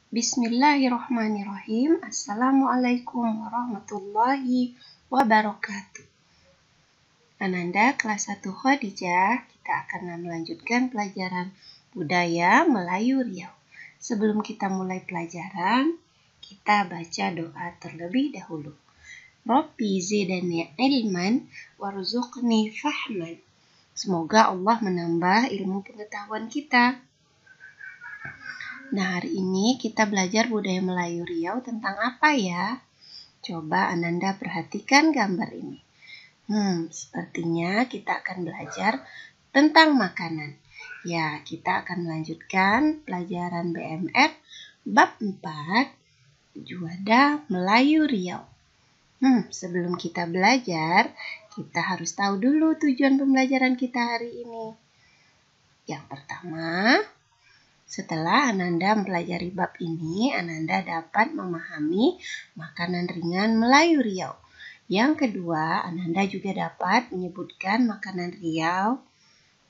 Bismillahirrahmanirrahim. Assalamualaikum warahmatullahi wabarakatuh. Ananda kelas 1 Khadijah, kita akan melanjutkan pelajaran budaya Melayu Riau. Sebelum kita mulai pelajaran, kita baca doa terlebih dahulu. Rabbi zidni ilman warzuqni fahman. Semoga Allah menambah ilmu pengetahuan kita. Nah, hari ini kita belajar budaya Melayu Riau tentang apa ya? Coba Ananda perhatikan gambar ini. Sepertinya kita akan belajar tentang makanan. Ya, kita akan melanjutkan pelajaran BMR bab 4, Juada Melayu Riau. Sebelum kita belajar, kita harus tahu dulu tujuan pembelajaran kita hari ini. Yang pertama, setelah Ananda mempelajari bab ini, Ananda dapat memahami makanan ringan Melayu Riau. Yang kedua, Ananda juga dapat menyebutkan makanan Riau,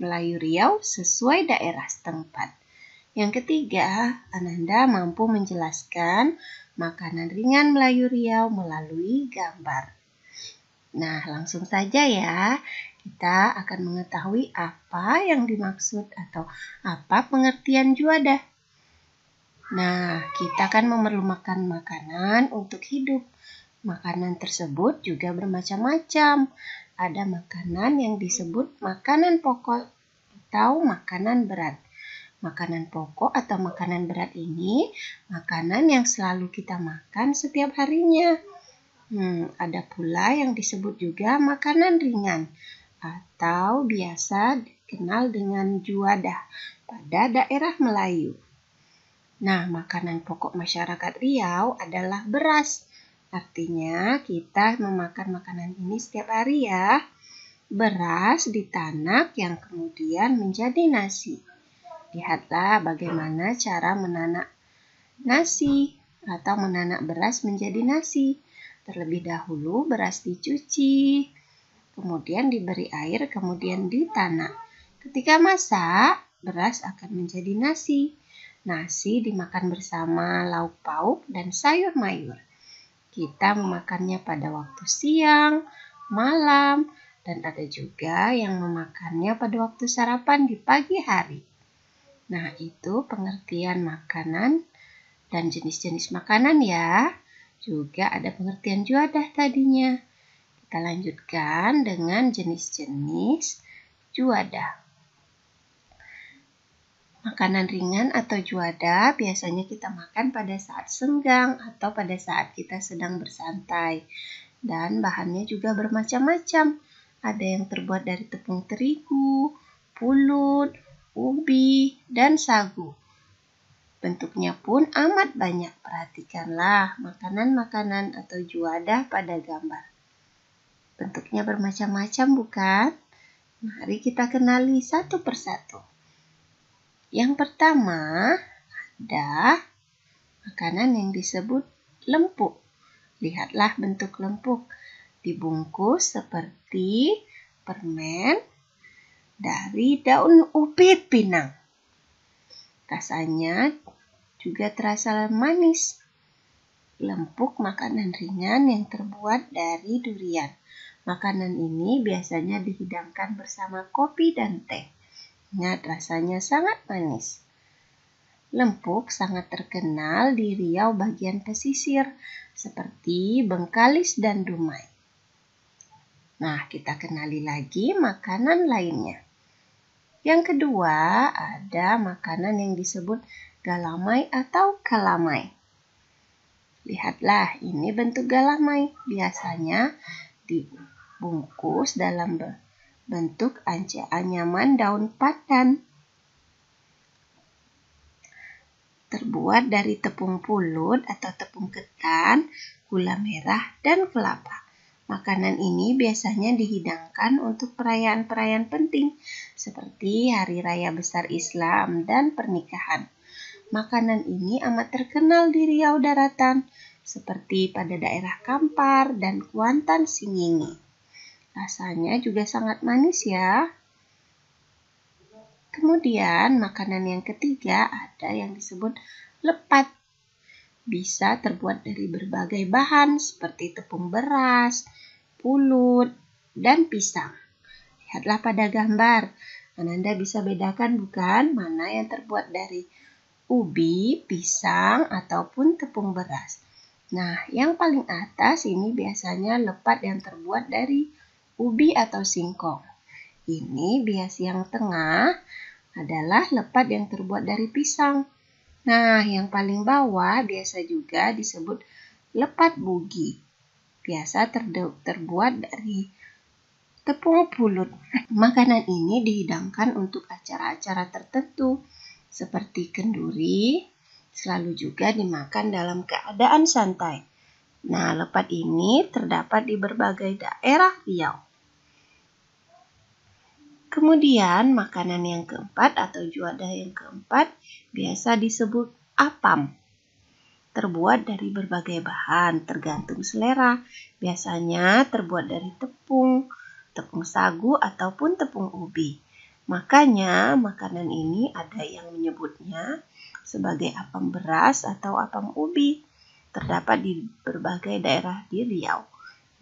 Melayu Riau sesuai daerah setempat. Yang ketiga, Ananda mampu menjelaskan makanan ringan Melayu Riau melalui gambar. Nah, langsung saja ya. Kita akan mengetahui apa yang dimaksud atau apa pengertian juada. Nah, kita akan memerlukan makanan untuk hidup. Makanan tersebut juga bermacam-macam. Ada makanan yang disebut makanan pokok atau makanan berat. Makanan pokok atau makanan berat ini makanan yang selalu kita makan setiap harinya. Ada pula yang disebut juga makanan ringan atau biasa dikenal dengan juadah pada daerah Melayu. Nah, makanan pokok masyarakat Riau adalah beras. Artinya kita memakan makanan ini setiap hari ya. Beras ditanak yang kemudian menjadi nasi. Lihatlah bagaimana cara menanak nasi atau menanak beras menjadi nasi. Terlebih dahulu beras dicuci, kemudian diberi air, kemudian ditanak. Ketika masak, beras akan menjadi nasi. Nasi dimakan bersama lauk pauk dan sayur mayur. Kita memakannya pada waktu siang, malam, dan ada juga yang memakannya pada waktu sarapan di pagi hari. Nah, itu pengertian makanan dan jenis-jenis makanan ya. Juga ada pengertian juadah tadinya. Kita lanjutkan dengan jenis-jenis juadah. Makanan ringan atau juadah biasanya kita makan pada saat senggang atau pada saat kita sedang bersantai. Dan bahannya juga bermacam-macam. Ada yang terbuat dari tepung terigu, pulut, ubi, dan sagu. Bentuknya pun amat banyak. Perhatikanlah makanan-makanan atau juadah pada gambar. Bentuknya bermacam-macam bukan? Mari kita kenali satu persatu. Yang pertama ada makanan yang disebut lempuk. Lihatlah bentuk lempuk. Dibungkus seperti permen dari daun ubit pinang. Rasanya juga terasa manis. Lempuk makanan ringan yang terbuat dari durian. Makanan ini biasanya dihidangkan bersama kopi dan teh. Ingat, rasanya sangat manis. Lempuk sangat terkenal di Riau bagian pesisir, seperti Bengkalis dan Dumai. Nah, kita kenali lagi makanan lainnya. Yang kedua, ada makanan yang disebut galamai atau kalamai. Lihatlah, ini bentuk galamai. Biasanya dibungkus dalam bentuk anyaman daun pandan. Terbuat dari tepung pulut atau tepung ketan, gula merah, dan kelapa. Makanan ini biasanya dihidangkan untuk perayaan-perayaan penting seperti Hari Raya Besar Islam dan pernikahan. Makanan ini amat terkenal di Riau Daratan seperti pada daerah Kampar dan Kuantan Singingi. Rasanya juga sangat manis ya. Kemudian makanan yang ketiga ada yang disebut lepat. bisa terbuat dari berbagai bahan seperti tepung beras, pulut, dan pisang. Lihatlah pada gambar. Ananda bisa bedakan bukan mana yang terbuat dari ubi, pisang, ataupun tepung beras. Nah, yang paling atas ini biasanya lepat yang terbuat dari ubi atau singkong. Ini bias yang tengah adalah lepat yang terbuat dari pisang. Nah, yang paling bawah biasa juga disebut lepat bugi. Biasa terbuat dari tepung pulut. Makanan ini dihidangkan untuk acara-acara tertentu seperti kenduri, selalu juga dimakan dalam keadaan santai. Nah, lepat ini terdapat di berbagai daerah Riau. Kemudian makanan yang keempat atau juada yang keempat biasa disebut apam. Terbuat dari berbagai bahan tergantung selera. Biasanya terbuat dari tepung sagu ataupun tepung ubi. Makanya makanan ini ada yang menyebutnya sebagai apam beras atau apam ubi. Terdapat di berbagai daerah di Riau.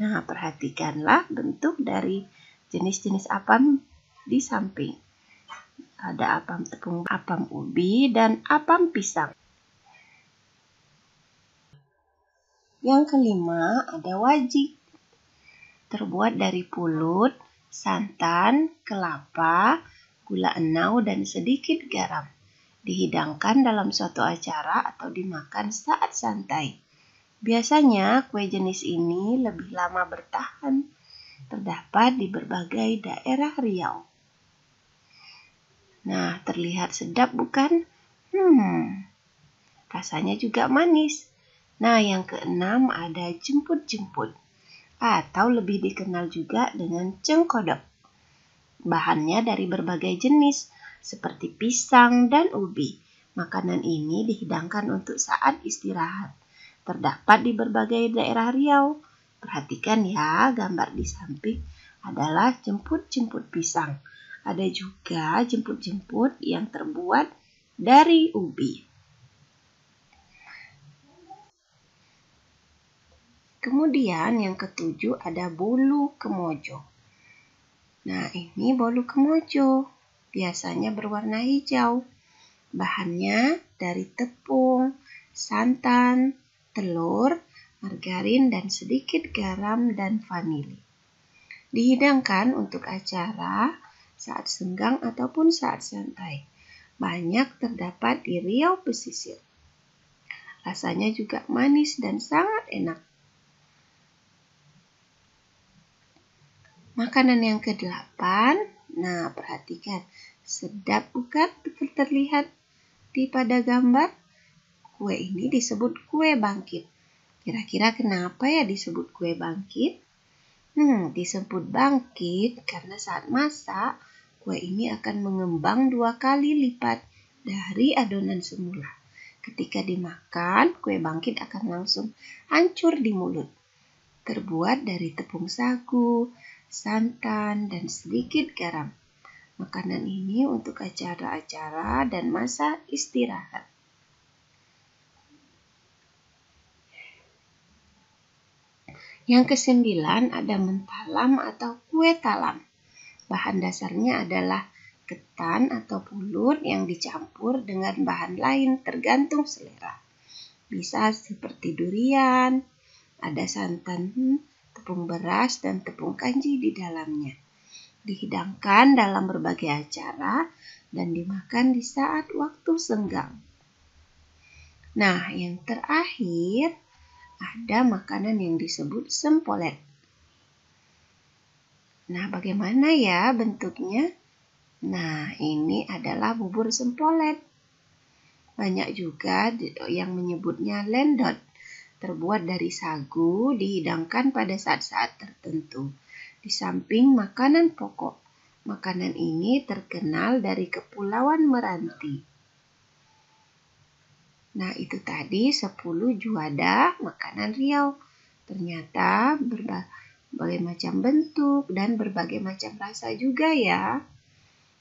Nah, perhatikanlah bentuk dari jenis-jenis apam di samping. Ada apam tepung, apam ubi, dan apam pisang. Yang kelima ada wajik. Terbuat dari pulut, santan, kelapa, gula enau, dan sedikit garam. Dihidangkan dalam suatu acara atau dimakan saat santai. Biasanya kue jenis ini lebih lama bertahan. Terdapat di berbagai daerah Riau. Nah, terlihat sedap bukan? Rasanya juga manis. Nah, yang keenam ada jemput-jemput atau lebih dikenal juga dengan cengkodok. Bahannya dari berbagai jenis seperti pisang dan ubi. Makanan ini dihidangkan untuk saat istirahat. Terdapat di berbagai daerah Riau. Perhatikan ya, gambar di samping adalah jemput-jemput pisang. Ada juga jemput-jemput yang terbuat dari ubi. Kemudian yang ketujuh ada bolu kemojo. Nah, ini bolu kemojo. Biasanya berwarna hijau. Bahannya dari tepung, santan, telur, margarin, dan sedikit garam dan vanili. Dihidangkan untuk acara saat senggang ataupun saat santai. Banyak terdapat di Riau pesisir. Rasanya juga manis dan sangat enak. Makanan yang ke-8, nah perhatikan, sedap bukan terlihat pada gambar? Kue ini disebut kue bangkit. Kira-kira kenapa ya disebut kue bangkit? Disebut bangkit karena saat masak, kue ini akan mengembang 2 kali lipat dari adonan semula. Ketika dimakan, kue bangkit akan langsung hancur di mulut. Terbuat dari tepung sagu, santan, dan sedikit garam. Makanan ini untuk acara-acara dan masa istirahat. Yang ke-9 ada mentalam atau kue talam. Bahan dasarnya adalah ketan atau pulut yang dicampur dengan bahan lain tergantung selera. Bisa seperti durian, ada santan, tepung beras, dan tepung kanji di dalamnya. Dihidangkan dalam berbagai acara dan dimakan di saat waktu senggang. Nah, yang terakhir ada makanan yang disebut sempolet. Nah, bagaimana ya bentuknya? Nah, ini adalah bubur sempolet. Banyak juga yang menyebutnya lendot. Terbuat dari sagu, dihidangkan pada saat-saat tertentu. Di samping makanan pokok. Makanan ini terkenal dari Kepulauan Meranti. Nah, itu tadi 10 juada makanan Riau. Ternyata berbagai macam bentuk dan berbagai macam rasa juga ya.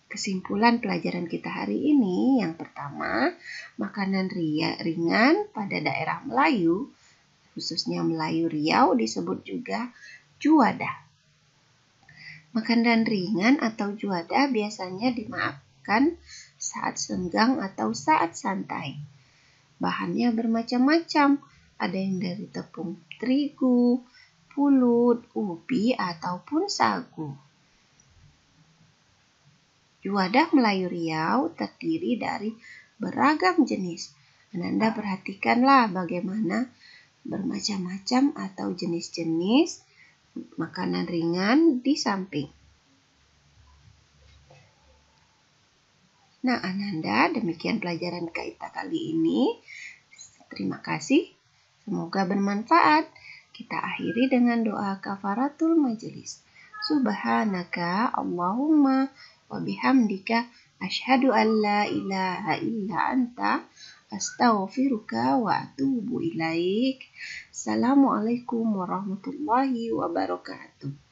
Kesimpulan pelajaran kita hari ini, yang pertama, makanan ringan pada daerah Melayu, khususnya Melayu Riau, disebut juga juada. Makanan ringan atau juada biasanya dimakan saat senggang atau saat santai. Bahannya bermacam-macam, ada yang dari tepung terigu, pulut, ubi, ataupun sagu. Juada Melayu Riau terdiri dari beragam jenis. Anda perhatikanlah bagaimana bermacam-macam atau jenis-jenis makanan ringan di samping. Nah, Ananda, demikian pelajaran kita kali ini. Terima kasih. Semoga bermanfaat. Kita akhiri dengan doa kafaratul majelis. Subhanaka Allahumma wa bihamdika asyhadu an la ilaha illa anta astaghfiruka wa atubu ilaik. Assalamualaikum warahmatullahi wabarakatuh.